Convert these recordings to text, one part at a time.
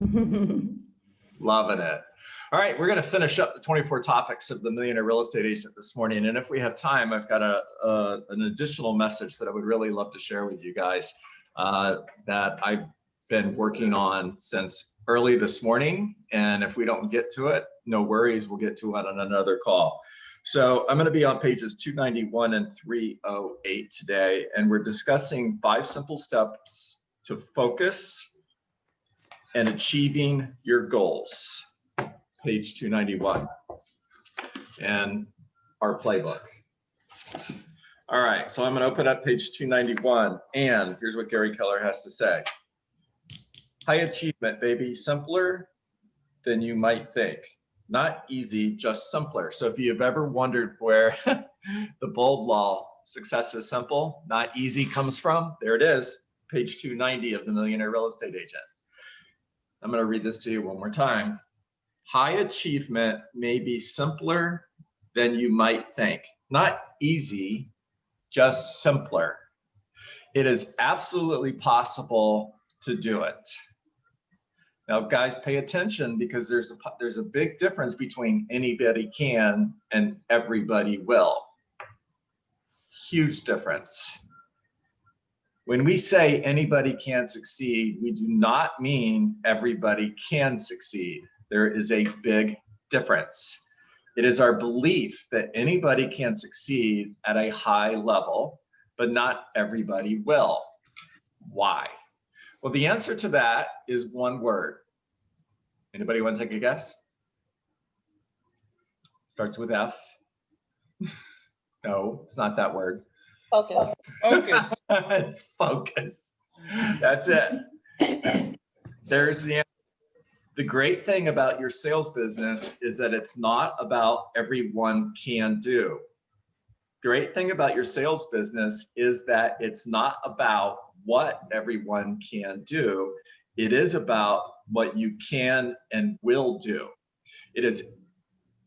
Loving it. All right, we're going to finish up the 24 topics of the Millionaire Real Estate Agent this morning. And if we have time, I've got an additional message that I would really love to share with you guys that I've been working on since early this morning. And if we don't get to it, no worries, we'll get to it on another call. So I'm going to be on pages 291 and 308 today, and we're discussing 5 simple steps to focus and achieving your goals. Page 291 and our playbook. All right, so I'm going to open up page 291, and here's what Gary Keller has to say. High achievement, baby, simpler than you might think. Not easy, just simpler. So if you've ever wondered where the bold law, success is simple, not easy, comes from, there it is, page 290 of the Millionaire Real Estate Agent. I'm going to read this to you one more time. High achievement may be simpler than you might think. Not easy, just simpler. It is absolutely possible to do it. Now, guys, pay attention, because there's a big difference between anybody can and everybody will. Huge difference. When we say anybody can succeed, we do not mean everybody can succeed. There is a big difference. It is our belief that anybody can succeed at a high level, but not everybody will. Why? Well, the answer to that is one word. Anybody want to take a guess? Starts with F. No, it's not that word. Focus. Focus. It's focus. That's it. There's the answer. The great thing about your sales business is that it's not about everyone can do. Great thing about your sales business is that it's not about what everyone can do. It is about what you can and will do. It is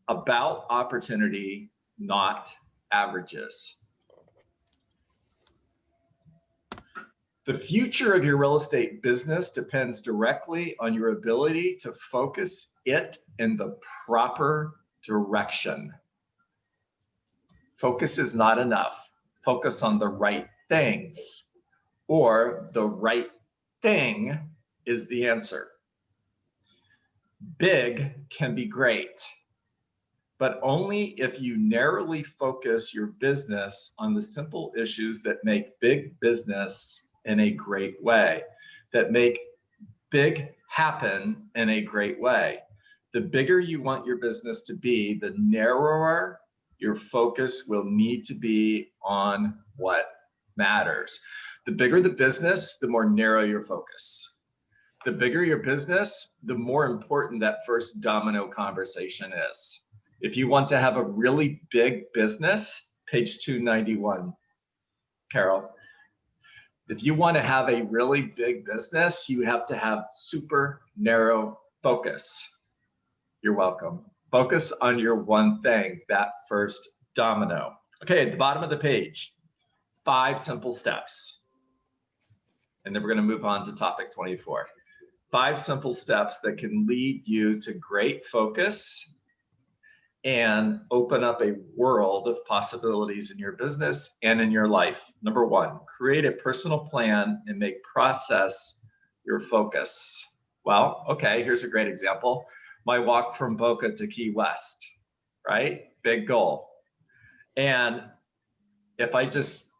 about opportunity, not averages. The future of your real estate business depends directly on your ability to focus it in the proper direction. Focus is not enough. Focus on the right things, or the right thing is the answer. Big can be great, but only if you narrowly focus your business on the simple issues that make big business in a great way, that make big happen in a great way. The bigger you want your business to be, the narrower your focus will need to be on what matters. The bigger the business, the more narrow your focus. The bigger your business, the more important that first domino conversation is. If you want to have a really big business, page 291, Carol. If you want to have a really big business, you have to have super narrow focus. You're welcome. Focus on your one thing, that first domino. Okay, at the bottom of the page, 5 simple steps. And then we're going to move on to topic 24. 5 simple steps that can lead you to great focus and open up a world of possibilities in your business and in your life. Number 1, create a personal plan and make process your focus. Well, okay, here's a great example. My walk from Boca to Key West, right? Big goal. And if I just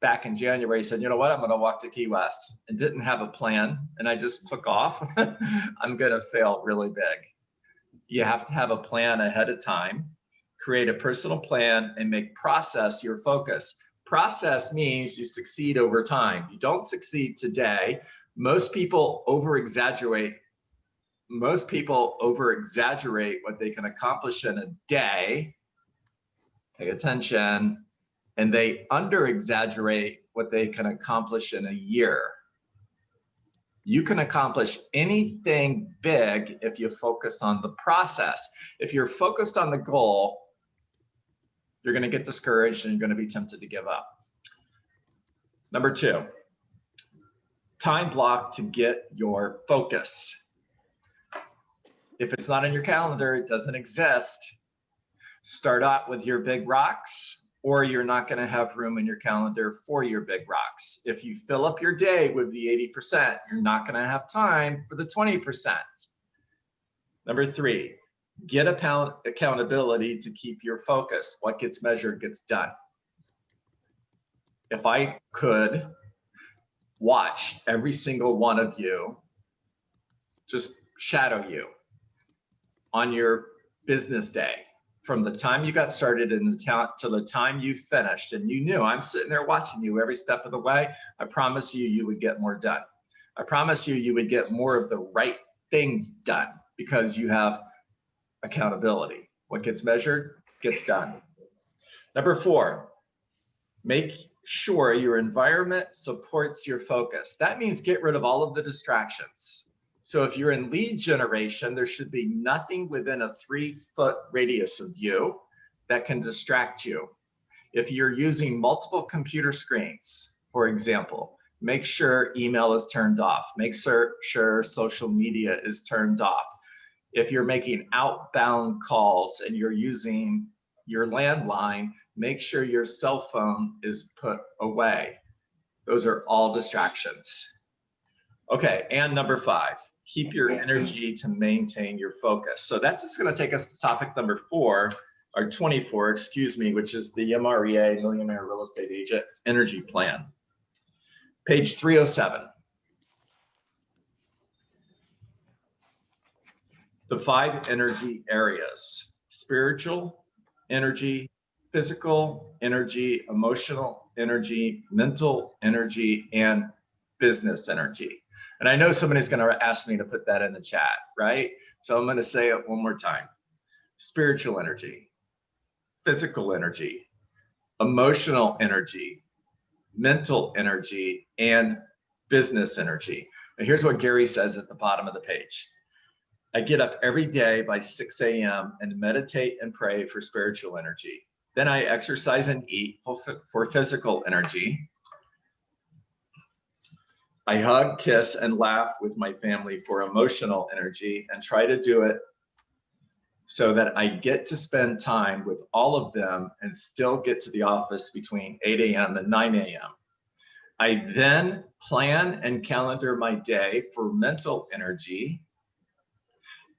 back in January said, you know what, I'm going to walk to Key West, and didn't have a plan, and I just took off, I'm going to fail really big. You have to have a plan ahead of time, create a personal plan, and make process your focus. Process means you succeed over time. You don't succeed today. Most people over-exaggerate what they can accomplish in a day. Pay attention. And they under-exaggerate what they can accomplish in a year. You can accomplish anything big if you focus on the process. If you're focused on the goal, you're going to get discouraged and you're going to be tempted to give up. Number 2, time block to get your focus. If it's not in your calendar, it doesn't exist. Start out with your big rocks, or you're not going to have room in your calendar for your big rocks. If you fill up your day with the 80%, you're not going to have time for the 20%. Number 3, get accountability to keep your focus. What gets measured gets done. If I could watch every single one of you, just shadow you on your business day, from the time you got started in the town to the time you finished, and you knew I'm sitting there watching you every step of the way, I promise you, you would get more done. I promise you, you would get more of the right things done because you have accountability. What gets measured gets done. Number 4, make sure your environment supports your focus. That means get rid of all of the distractions. So if you're in lead generation, there should be nothing within a 3-foot radius of you that can distract you. If you're using multiple computer screens, for example, make sure email is turned off. Make sure social media is turned off. If you're making outbound calls and you're using your landline, make sure your cell phone is put away. Those are all distractions. Okay, and number 5, keep your energy to maintain your focus. So that's just going to take us to topic number 4, or 24, excuse me, which is the MREA, Millionaire Real Estate Agent Energy Plan. Page 307. The 5 energy areas: spiritual energy, physical energy, emotional energy, mental energy, and business energy. And I know somebody's going to ask me to put that in the chat, right? So I'm going to say it one more time. Spiritual energy, physical energy, emotional energy, mental energy, and business energy. And here's what Gary says at the bottom of the page. I get up every day by 6 a.m. and meditate and pray for spiritual energy. Then I exercise and eat for physical energy. I hug, kiss, and laugh with my family for emotional energy, and try to do it so that I get to spend time with all of them and still get to the office between 8 a.m. and 9 a.m. I then plan and calendar my day for mental energy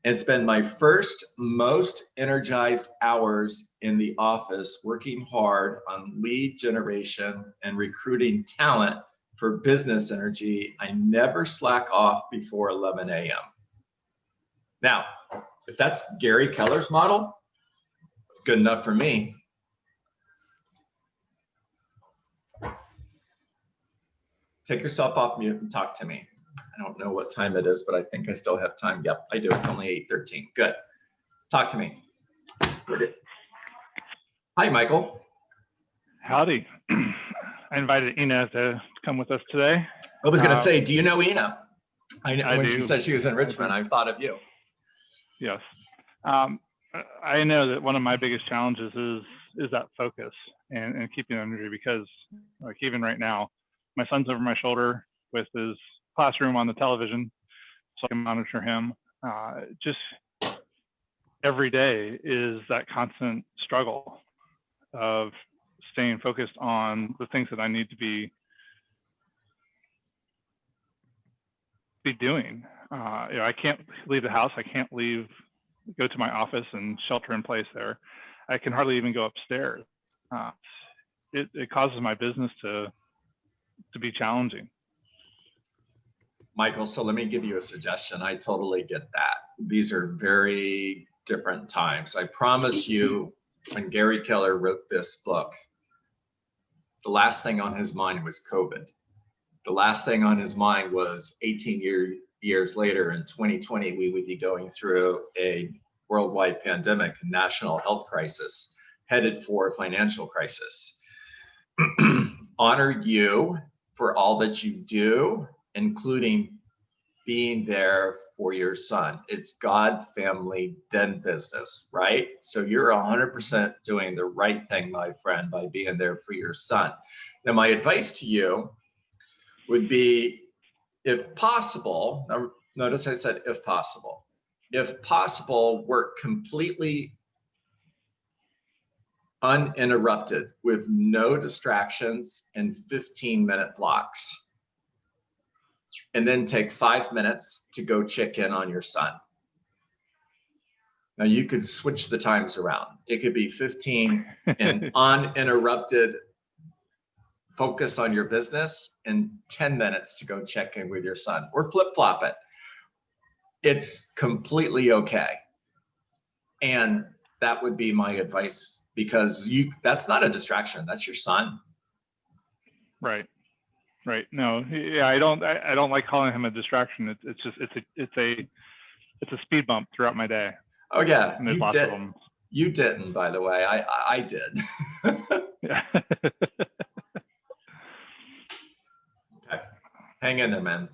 and spend my first most energized hours in the office working hard on lead generation and recruiting talent for business energy. I never slack off before 11 a.m. Now, if that's Gary Keller's model, good enough for me. Take yourself off mute and talk to me. I don't know what time it is, but I think I still have time. Yep, I do. It's only 8:13. Good. Talk to me. Hi, Michael. Howdy. I invited Ina to come with us today. I was going to say, do you know Ina? When do. she said she was in Richmond, I thought of you. Yes. I know that one of my biggest challenges is that focus and keeping energy, because like even right now, my son's over my shoulder with his classroom on the television, so I can monitor him. Just every day is that constant struggle of staying focused on the things that I need to be doing. I can't leave the house. I can't go to my office and shelter in place there. I can hardly even go upstairs. It causes my business to be challenging. Michael, so let me give you a suggestion. I totally get that. These are very different times. I promise you, when Gary Keller wrote this book, the last thing on his mind was COVID. The last thing on his mind was 18 years later in 2020, we would be going through a worldwide pandemic, a national health crisis, headed for a financial crisis. Honor you for all that you do, including being there for your son. It's God, family, then business, right? So you're 100% doing the right thing, my friend, by being there for your son. Now, my advice to you would be, if possible, now notice I said if possible, if possible, work completely uninterrupted with no distractions and 15-minute blocks. And then take 5 minutes to go check in on your son. Now you could switch the times around. It could be 15 and uninterrupted focus on your business and 10 minutes to go check in with your son, or flip-flop it. It's completely okay. And that would be my advice, because that's not a distraction. That's your son. Right. Right. No, yeah, I don't like calling him a distraction. It's a speed bump throughout my day. Oh yeah, And there's lots of them. You didn't, by the way. I did. Yeah. Okay. Hang in there, man.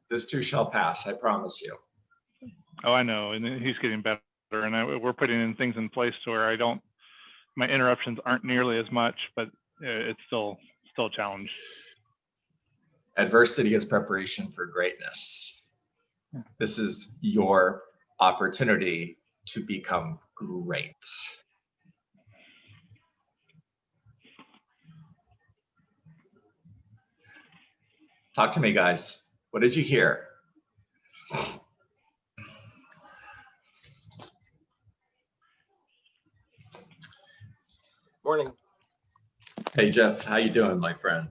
This too shall pass, I promise you. Oh, I know. And he's getting better. And we're putting in things in place to where my interruptions aren't nearly as much, but it's still a challenge. Adversity is preparation for greatness. This is your opportunity to become great. Talk to me, guys. What did you hear? Morning. Hey, Jeff, how you doing, my friend?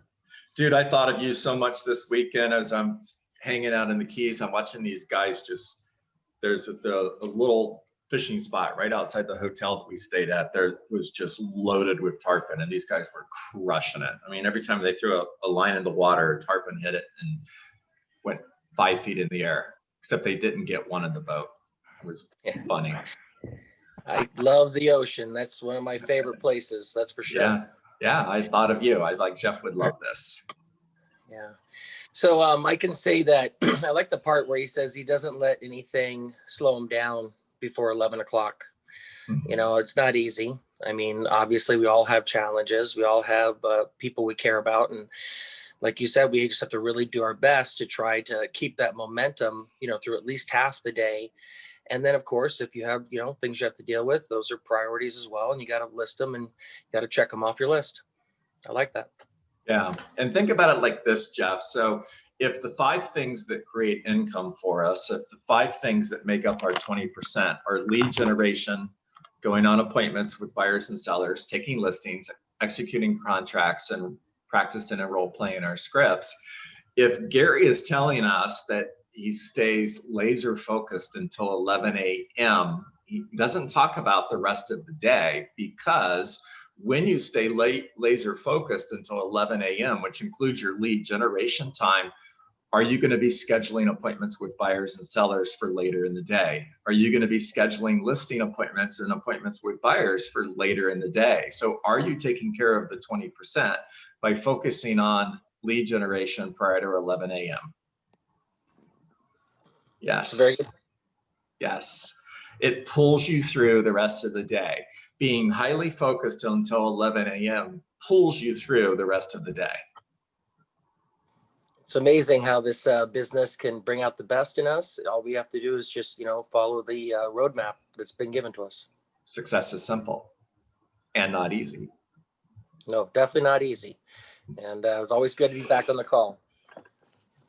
Dude, I thought of you so much this weekend as I'm hanging out in the Keys. I'm watching these guys there's a little fishing spot right outside the hotel that we stayed at. There was just loaded with tarpon, and these guys were crushing it. I mean, every time they threw a line in the water, a tarpon hit it and went 5 feet in the air, except they didn't get one in the boat. It was funny. I love the ocean. That's one of my favorite places. That's for sure. Yeah, I thought of you. Jeff would love this. Yeah. So I can say that I like the part where he says he doesn't let anything slow him down before 11 o'clock. Mm-hmm. You know, it's not easy. I mean, obviously we all have challenges. We all have people we care about. And like you said, we just have to really do our best to try to keep that momentum, through at least half the day. And then, of course, if you have, things you have to deal with, those are priorities as well. And you got to list them and you got to check them off your list. I like that. Yeah. And think about it like this, Jeff. So if the 5 things that create income for us, if the 5 things that make up our 20% are lead generation, going on appointments with buyers and sellers, taking listings, executing contracts, and practicing and role playing our scripts. If Gary is telling us that he stays laser focused until 11 a.m., he doesn't talk about the rest of the day, because when you stay laser focused until 11 a.m., which includes your lead generation time, are you going to be scheduling appointments with buyers and sellers for later in the day? Are you going to be scheduling listing appointments and appointments with buyers for later in the day? So are you taking care of the 20% by focusing on lead generation prior to 11 a.m.? Yes. Very good. Yes. It pulls you through the rest of the day. Being highly focused until 11 a.m. pulls you through the rest of the day. It's amazing how this business can bring out the best in us. All we have to do is just, follow the roadmap that's been given to us. Success is simple and not easy. No, definitely not easy. And it was always good to be back on the call.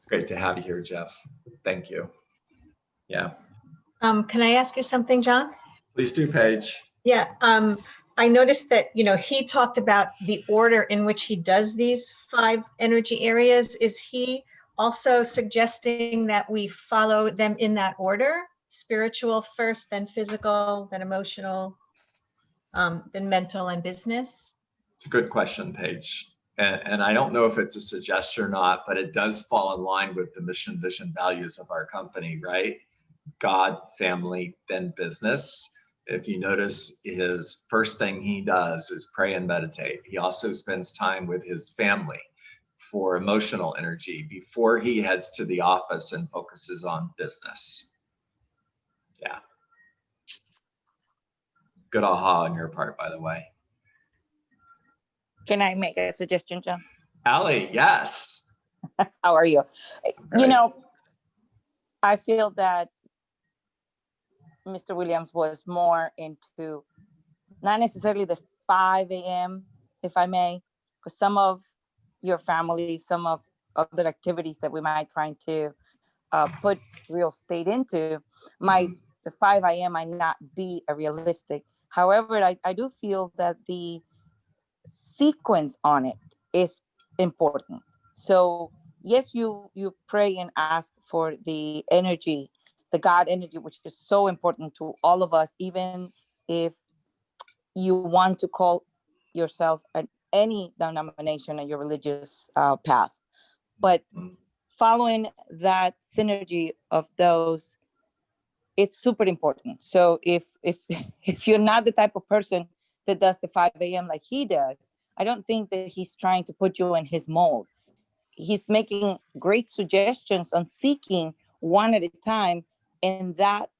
Great to have you here, Jeff. Thank you. Yeah. Can I ask you something, John? Please do, Paige. Yeah. I noticed that, he talked about the order in which he does these 5 energy areas. Is he also suggesting that we follow them in that order? Spiritual first, then physical, then emotional, then mental and business? It's a good question, Paige. And I don't know if it's a suggestion or not, but it does fall in line with the mission, vision, values of our company, right? God, family, then business. If you notice, his first thing he does is pray and meditate. He also spends time with his family for emotional energy before he heads to the office and focuses on business. Yeah. Good aha on your part, by the way. Can I make a suggestion, John? Allie, yes. How are you? Great. I feel that Mr. Williams was more into not necessarily the 5 a.m., if I may, because some of your family, some of other activities that we might try to put real estate into, the 5 a.m. might not be a realistic. However, I do feel that the sequence on it is important. So yes, you pray and ask for the energy, the God energy, which is so important to all of us, even if you want to call yourself any denomination in your religious path. But following that synergy of those, it's super important. So if if you're not the type of person that does the 5 a.m. like he does, I don't think that he's trying to put you in his mold. He's making great suggestions on seeking one at a time in that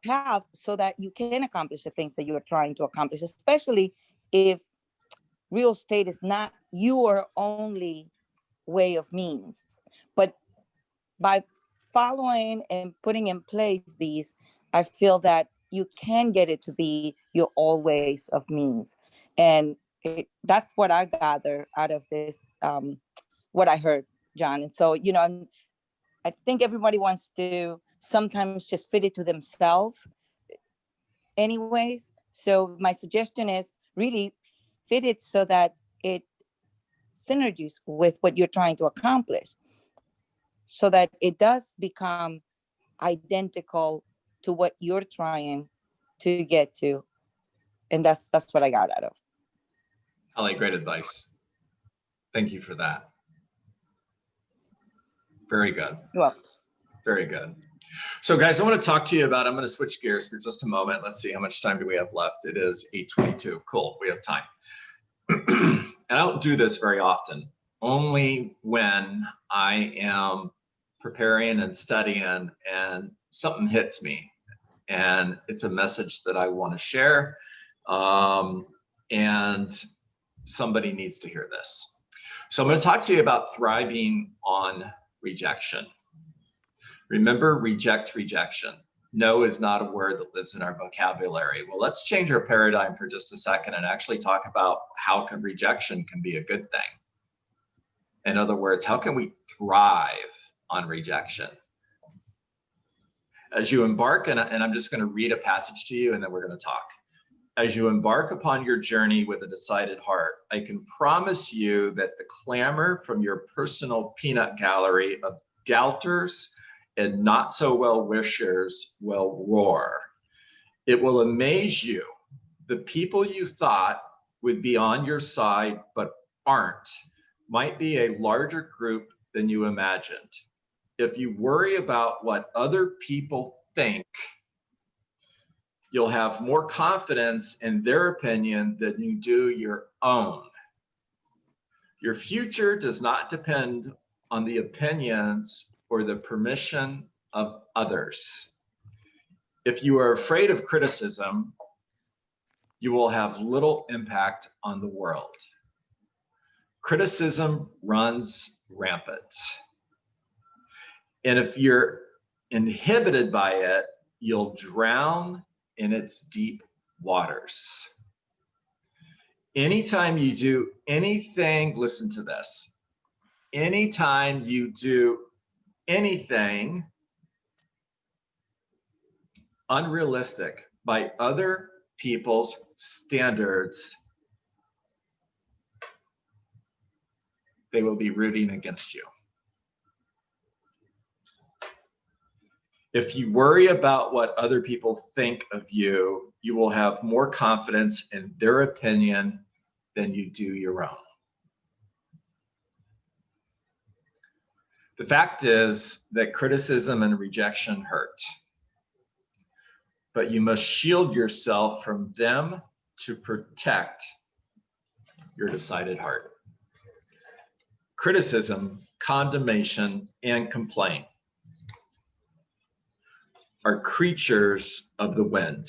path so that you can accomplish the things that you are trying to accomplish, especially if real estate is not your only way of means. But by following and putting in place these, I feel that you can get it to be your always of means. And that's what I gather out of this, what I heard, John. And so, I think everybody wants to sometimes just fit it to themselves anyways. So my suggestion is really fit it so that it synergies with what you're trying to accomplish, so that it does become identical to what you're trying to get to. And that's what I got out of. Holly, great advice. Thank you for that. Very good. You're welcome. Very good. So guys, I want to talk to you about, I'm going to switch gears for just a moment. Let's see, how much time do we have left? It is 8:22. Cool, we have time. And I don't do this very often, only when I am preparing and studying and something hits me and it's a message that I want to share, and somebody needs to hear this. So I'm going to talk to you about thriving on rejection. Remember, reject rejection. No is not a word that lives in our vocabulary. Well, let's change our paradigm for just a second and actually talk about how rejection can be a good thing. In other words, how can we thrive on rejection? As you embark, and I'm just going to read a passage to you and then we're going to talk. As you embark upon your journey with a decided heart, I can promise you that the clamor from your personal peanut gallery of doubters and not so well wishers will roar. It will amaze you. The people you thought would be on your side but aren't might be a larger group than you imagined. If you worry about what other people think, you'll have more confidence in their opinion than you do your own. Your future does not depend on the opinions or the permission of others. If you are afraid of criticism, you will have little impact on the world. Criticism runs rampant. And if you're inhibited by it, you'll drown in its deep waters. Anytime you do anything, listen to this. Anytime you do anything unrealistic by other people's standards, they will be rooting against you. If you worry about what other people think of you, you will have more confidence in their opinion than you do your own. The fact is that criticism and rejection hurt, but you must shield yourself from them to protect your decided heart. Criticism, condemnation, and complaint are creatures of the wind.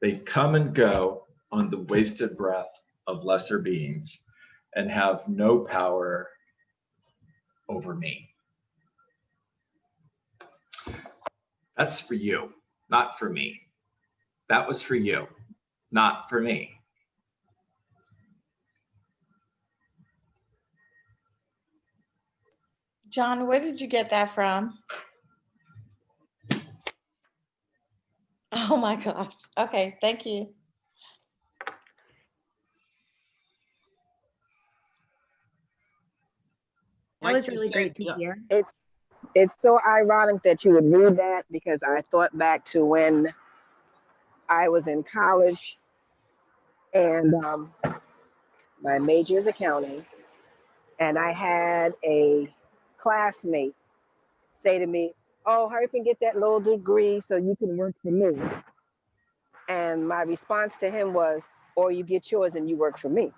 They come and go on the wasted breath of lesser beings and have no power over me. That's for you, not for me. That was for you, not for me. John, where did you get that from? Oh my gosh. Okay, thank you. That was you really said, great to hear. It's so ironic that you would read that, because I thought back to when I was in college and my major is accounting, and I had a classmate say to me, "Oh, hurry up and get that little degree so you can work for me." And my response to him was, "Or you get yours and you work for me."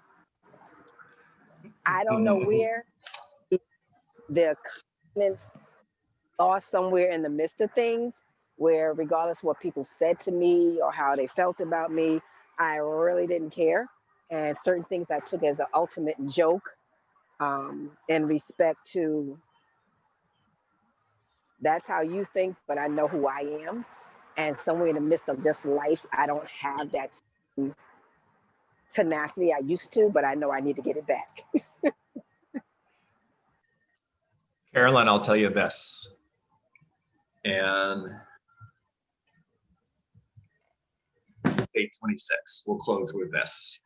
I don't know where the confidence lost somewhere in the midst of things, where regardless of what people said to me or how they felt about me, I really didn't care. And certain things I took as an ultimate joke, in respect to, that's how you think, but I know who I am. And somewhere in the midst of just life, I don't have that same tenacity I used to, but I know I need to get it back. Carolyn, I'll tell you this, and 8:26, we'll close with this.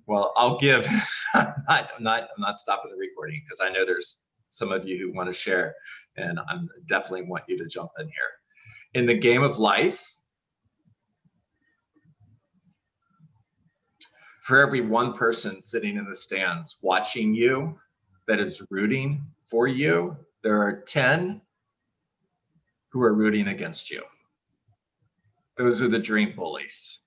Well, I'll give, I'm not stopping the recording because I know there's some of you who want to share, and I definitely want you to jump in here. In the game of life, for every one person sitting in the stands watching you that is rooting for you, there are 10 who are rooting against you. Those are the dream bullies.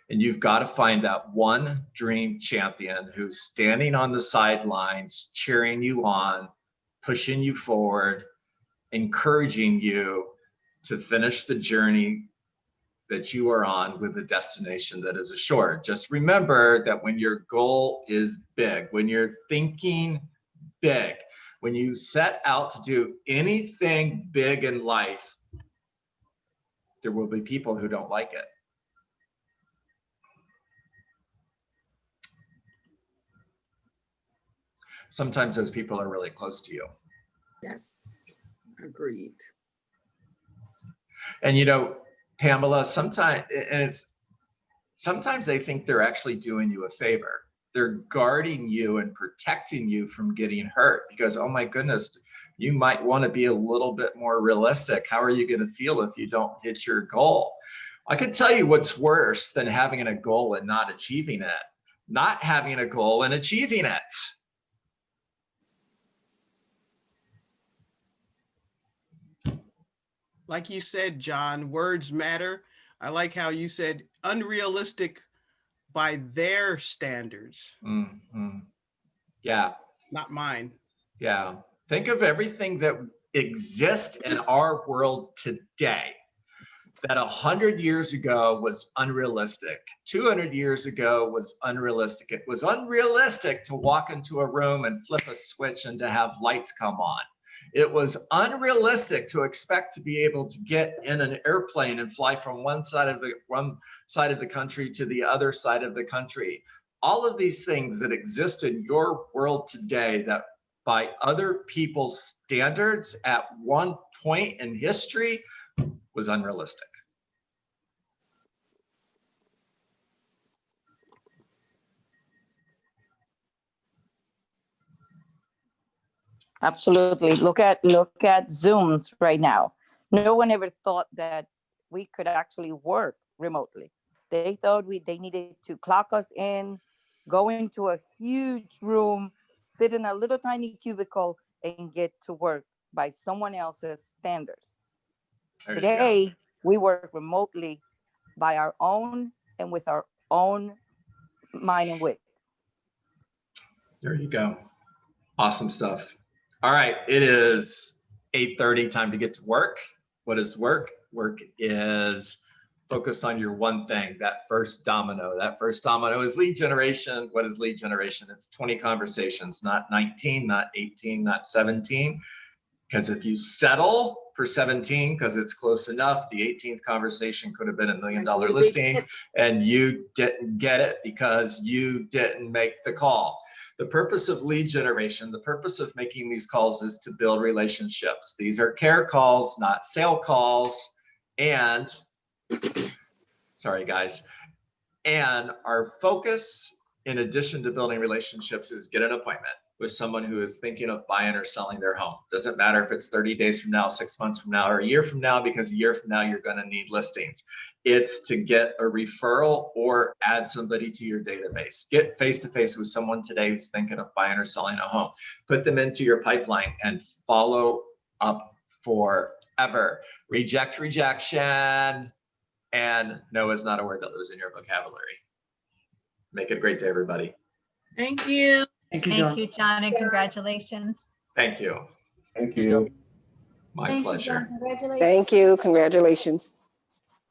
And you've got to find that one dream champion who's standing on the sidelines, cheering you on, pushing you forward, encouraging you to finish the journey that you are on with a destination that is assured. Just remember that when your goal is big, when you're thinking big, when you set out to do anything big in life, there will be people who don't like it. Sometimes those people are really close to you. Yes, agreed. And you know, Pamela, sometimes they think they're actually doing you a favor. They're guarding you and protecting you from getting hurt because, oh my goodness, you might want to be a little bit more realistic. How are you going to feel if you don't hit your goal? I can tell you what's worse than having a goal and not achieving it. Not having a goal and achieving it. Like you said, John, words matter. I like how you said unrealistic by their standards. Mm-hmm. Yeah. Not mine. Yeah. Think of everything that exists in our world today that 100 years ago was unrealistic. 200 years ago was unrealistic. It was unrealistic to walk into a room and flip a switch and to have lights come on. It was unrealistic to expect to be able to get in an airplane and fly from one side of the country to the other side of the country. All of these things that exist in your world today that by other people's standards at one point in history was unrealistic. Absolutely. Look at Zooms right now. No one ever thought that we could actually work remotely. They thought they needed to clock us in, go into a huge room, sit in a little tiny cubicle, and get to work by someone else's standards. Today, we work remotely by our own and with our own mind and wit. There you go. Awesome stuff. All right, it is 8:30, time to get to work. What is work? Work is focus on your one thing, that first domino. That first domino is lead generation. What is lead generation? It's 20 conversations, not 19, not 18, not 17. Because if you settle for 17 because it's close enough, the 18th conversation could have been $1 million listing and you didn't get it because you didn't make the call. The purpose of lead generation, the purpose of making these calls is to build relationships. These are care calls, not sale calls. And sorry, guys. And our focus, in addition to building relationships, is get an appointment with someone who is thinking of buying or selling their home. Doesn't matter if it's 30 days from now, 6 months from now, or a year from now, because a year from now, you're going to need listings. It's to get a referral or add somebody to your database. Get face-to-face with someone today who's thinking of buying or selling a home. Put them into your pipeline and follow up forever. Reject rejection. And no is not a word that lives in your vocabulary. Make it a great day, everybody. Thank you. Thank you, John. Thank you, John, and congratulations. Thank you. Thank you. My Thank you, pleasure. John. Congratulations. Thank you. Congratulations.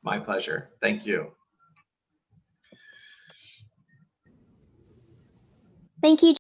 My pleasure. Thank you. Thank you.